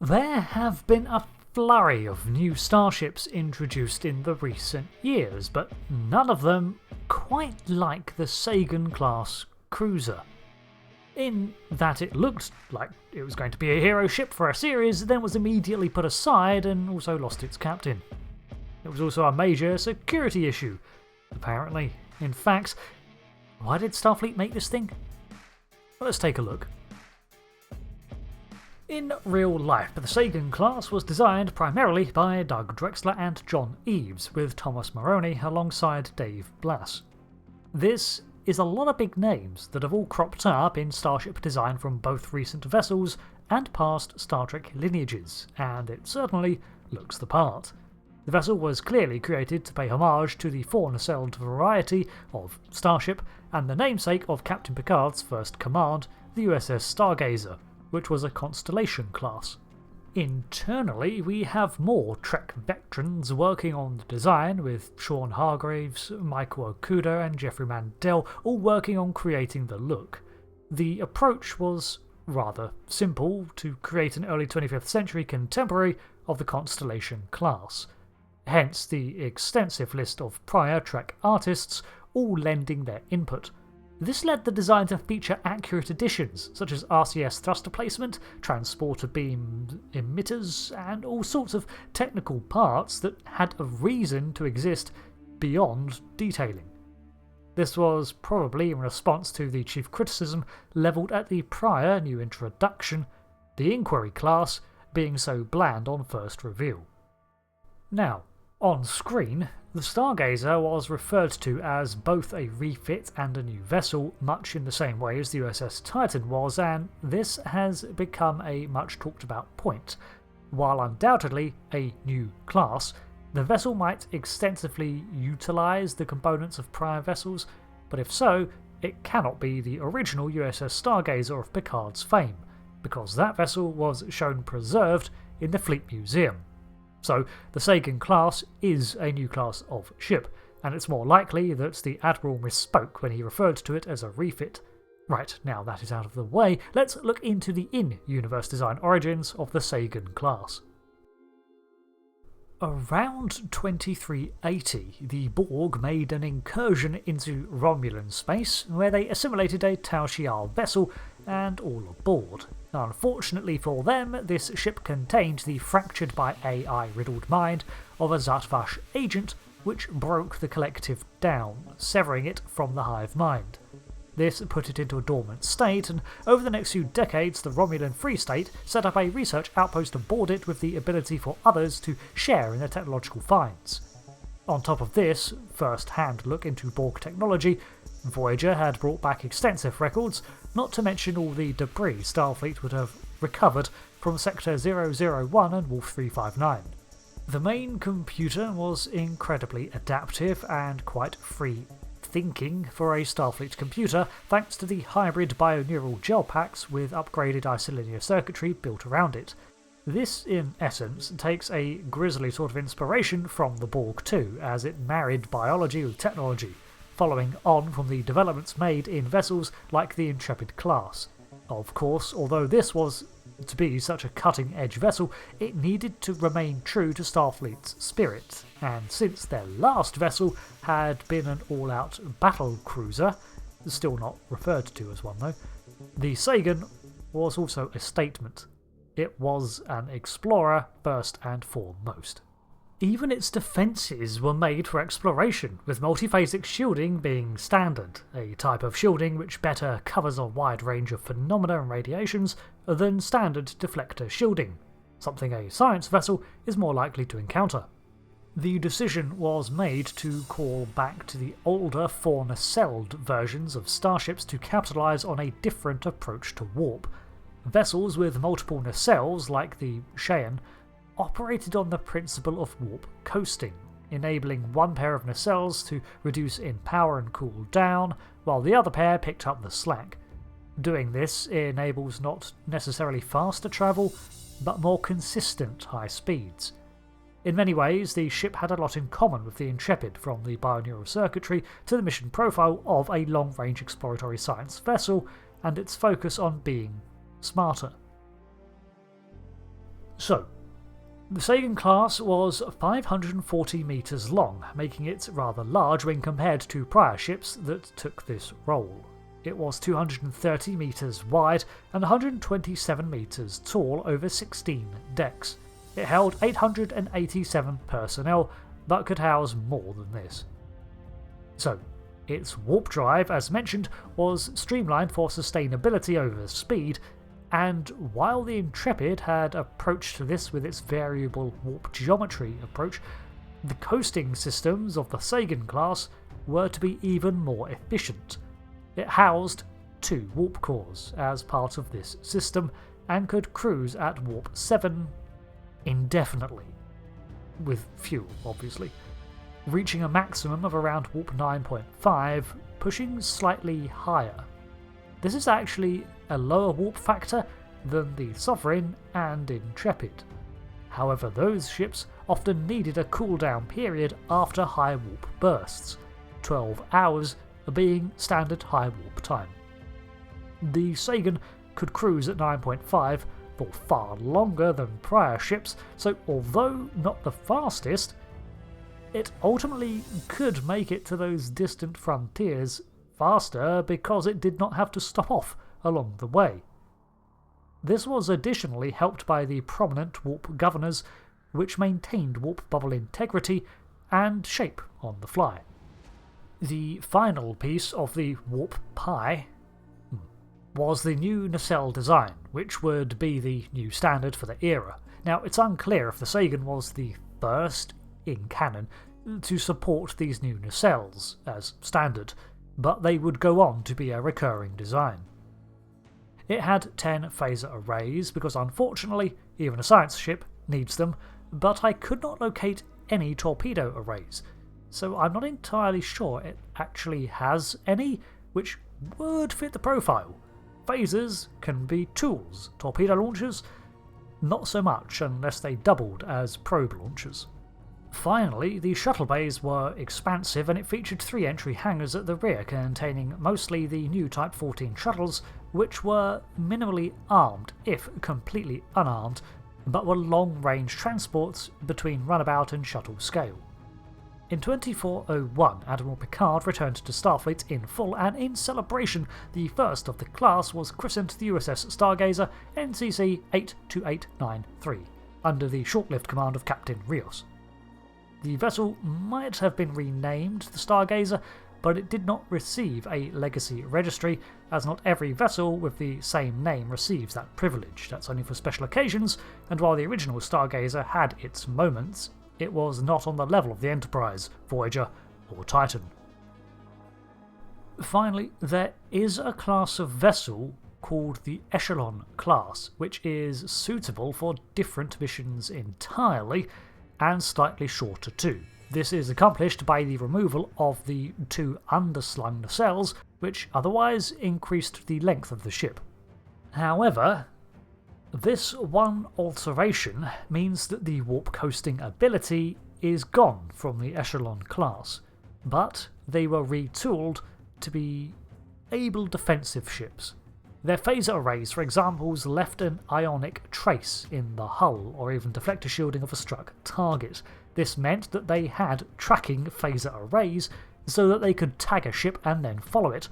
There have been a flurry of new starships introduced in the recent years, but none of them quite like the Sagan class cruiser. In that it looked like it was going to be a hero ship for a series, then was immediately put aside and also lost its captain. It was also a major security issue, apparently. In fact, why did Starfleet make this thing? Well, let's take a look. In real life, the Sagan class was designed primarily by Doug Drexler and John Eaves, with Thomas Maroney alongside Dave Blass. This is a lot of big names that have all cropped up in starship design from both recent vessels and past Star Trek lineages, and it certainly looks the part. The vessel was clearly created to pay homage to the four-nacelled variety of starship and the namesake of Captain Picard's first command, the USS Stargazer, which was a Constellation class. Internally, we have more Trek veterans working on the design, with Sean Hargraves, Michael Okuda and Jeffrey Mandel all working on creating the look. The approach was rather simple, to create an early 25th century contemporary of the Constellation class. Hence the extensive list of prior Trek artists all lending their input. This led the design to feature accurate additions, such as RCS thruster placement, transporter beam emitters, and all sorts of technical parts that had a reason to exist beyond detailing. This was probably in response to the chief criticism levelled at the prior new introduction, the Inquiry class being so bland on first reveal. Now, on screen, the Stargazer was referred to as both a refit and a new vessel, much in the same way as the USS Titan was, and this has become a much talked about point. While undoubtedly a new class, the vessel might extensively utilise the components of prior vessels, but if so, it cannot be the original USS Stargazer of Picard's fame, because that vessel was shown preserved in the Fleet Museum. So the Sagan class is a new class of ship, and it's more likely that the Admiral misspoke when he referred to it as a refit. Right, now that is out of the way, let's look into the in-universe design origins of the Sagan class. Around 2380, the Borg made an incursion into Romulan space, where they assimilated a Tal Shiar vessel and all aboard. Unfortunately for them, this ship contained the fractured by AI-riddled mind of a Zatvash agent, which broke the collective down, severing it from the hive mind. This put it into a dormant state, and over the next few decades the Romulan Free State set up a research outpost aboard it with the ability for others to share in their technological finds. On top of this first-hand look into Borg technology, Voyager had brought back extensive records, not to mention all the debris Starfleet would have recovered from Sector 001 and Wolf 359. The main computer was incredibly adaptive and quite free-thinking for a Starfleet computer, thanks to the hybrid bioneural gel packs with upgraded isolinear circuitry built around it. This, in essence, takes a grisly sort of inspiration from the Borg too, as it married biology with technology, following on from the developments made in vessels like the Intrepid class. Of course, although this was to be such a cutting-edge vessel, it needed to remain true to Starfleet's spirit, and since their last vessel had been an all-out battle cruiser, still not referred to as one though, the Sagan was also a statement. It was an explorer first and foremost. Even its defences were made for exploration, with multiphasic shielding being standard, a type of shielding which better covers a wide range of phenomena and radiations than standard deflector shielding, something a science vessel is more likely to encounter. The decision was made to call back to the older four-nacelled versions of starships to capitalise on a different approach to warp. Vessels with multiple nacelles, like the Cheyenne, operated on the principle of warp coasting, enabling one pair of nacelles to reduce in power and cool down, while the other pair picked up the slack. Doing this enables not necessarily faster travel, but more consistent high speeds. In many ways, the ship had a lot in common with the Intrepid, from the bioneural circuitry to the mission profile of a long-range exploratory science vessel, and its focus on being smarter. So, the Sagan class was 540 metres long, making it rather large when compared to prior ships that took this role. It was 230 metres wide and 127 metres tall over 16 decks. It held 887 personnel, but could house more than this. So, its warp drive, as mentioned, was streamlined for sustainability over speed, and while the Intrepid had approached this with its variable warp geometry approach, the coasting systems of the Sagan class were to be even more efficient. It housed 2 warp cores as part of this system and could cruise at warp 7 indefinitely, with fuel obviously, reaching a maximum of around warp 9.5, pushing slightly higher. This is actually a lower warp factor than the Sovereign and Intrepid. However, those ships often needed a cooldown period after high warp bursts, 12 hours being standard high warp time. The Sagan could cruise at 9.5 for far longer than prior ships, so although not the fastest, it ultimately could make it to those distant frontiers faster because it did not have to stop off along the way. This was additionally helped by the prominent warp governors, which maintained warp bubble integrity and shape on the fly. The final piece of the warp pie was the new nacelle design, which would be the new standard for the era. Now, it's unclear if the Sagan was the first, in canon, to support these new nacelles as standard, but they would go on to be a recurring design. It had 10 phaser arrays because unfortunately even a science ship needs them, but I could not locate any torpedo arrays, so I'm not entirely sure it actually has any, which would fit the profile. Phasers can be tools, torpedo launchers not so much unless they doubled as probe launchers. Finally, the shuttle bays were expansive and it featured 3 entry hangars at the rear containing mostly the new Type 14 shuttles, which were minimally armed, if completely unarmed, but were long-range transports between runabout and shuttle scale. In 2401, Admiral Picard returned to Starfleet in full, and in celebration, the first of the class was christened the USS Stargazer NCC 82893, under the short-lived command of Captain Rios. The vessel might have been renamed the Stargazer, but it did not receive a legacy registry, as not every vessel with the same name receives that privilege. That's only for special occasions, and while the original Stargazer had its moments, it was not on the level of the Enterprise, Voyager, or Titan. Finally, there is a class of vessel called the Echelon Class, which is suitable for different missions entirely, and slightly shorter too. This is accomplished by the removal of the 2 underslung nacelles, which otherwise increased the length of the ship. However, this one alteration means that the warp coasting ability is gone from the Echelon class, but they were retooled to be able defensive ships. Their phaser arrays, for example, left an ionic trace in the hull or even deflector shielding of a struck target. This meant that they had tracking phaser arrays so that they could tag a ship and then follow it,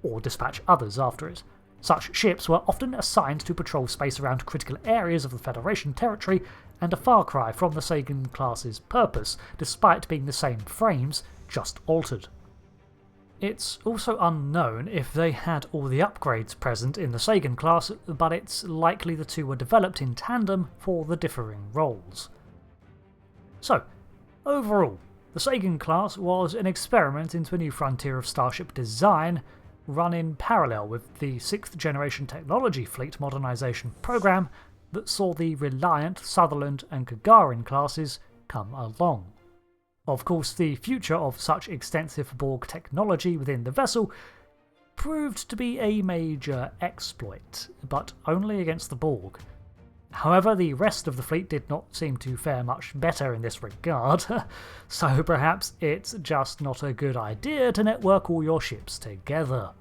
or dispatch others after it. Such ships were often assigned to patrol space around critical areas of the Federation territory, and a far cry from the Sagan class's purpose, despite being the same frames, just altered. It's also unknown if they had all the upgrades present in the Sagan class, but it's likely the two were developed in tandem for the differing roles. So, overall, the Sagan class was an experiment into a new frontier of starship design, run in parallel with the 6th generation technology fleet modernization program that saw the Reliant, Sutherland and Gagarin classes come along. Of course, the future of such extensive Borg technology within the vessel proved to be a major exploit, but only against the Borg. However, the rest of the fleet did not seem to fare much better in this regard, so perhaps it's just not a good idea to network all your ships together.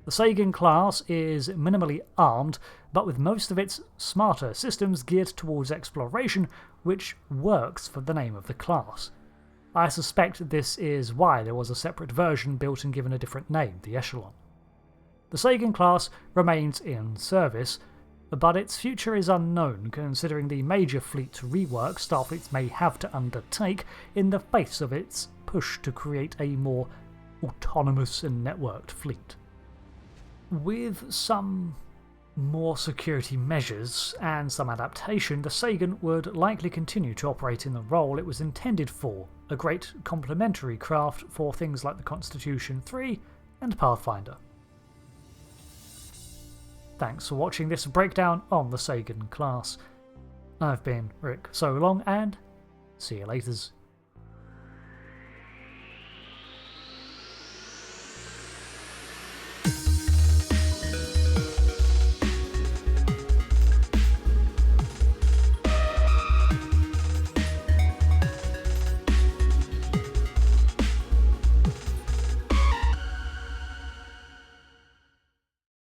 The Sagan class is minimally armed, but with most of its smarter systems geared towards exploration, which works for the name of the class. I suspect this is why there was a separate version built and given a different name, the Echelon. The Sagan class remains in service, but its future is unknown considering the major fleet rework Starfleet may have to undertake in the face of its push to create a more autonomous and networked fleet. With some more security measures and some adaptation, the Sagan would likely continue to operate in the role it was intended for, a great complementary craft for things like the Constitution 3 and Pathfinder. Thanks for watching this breakdown on the Sagan class. I've been Rick so long, and see you laters.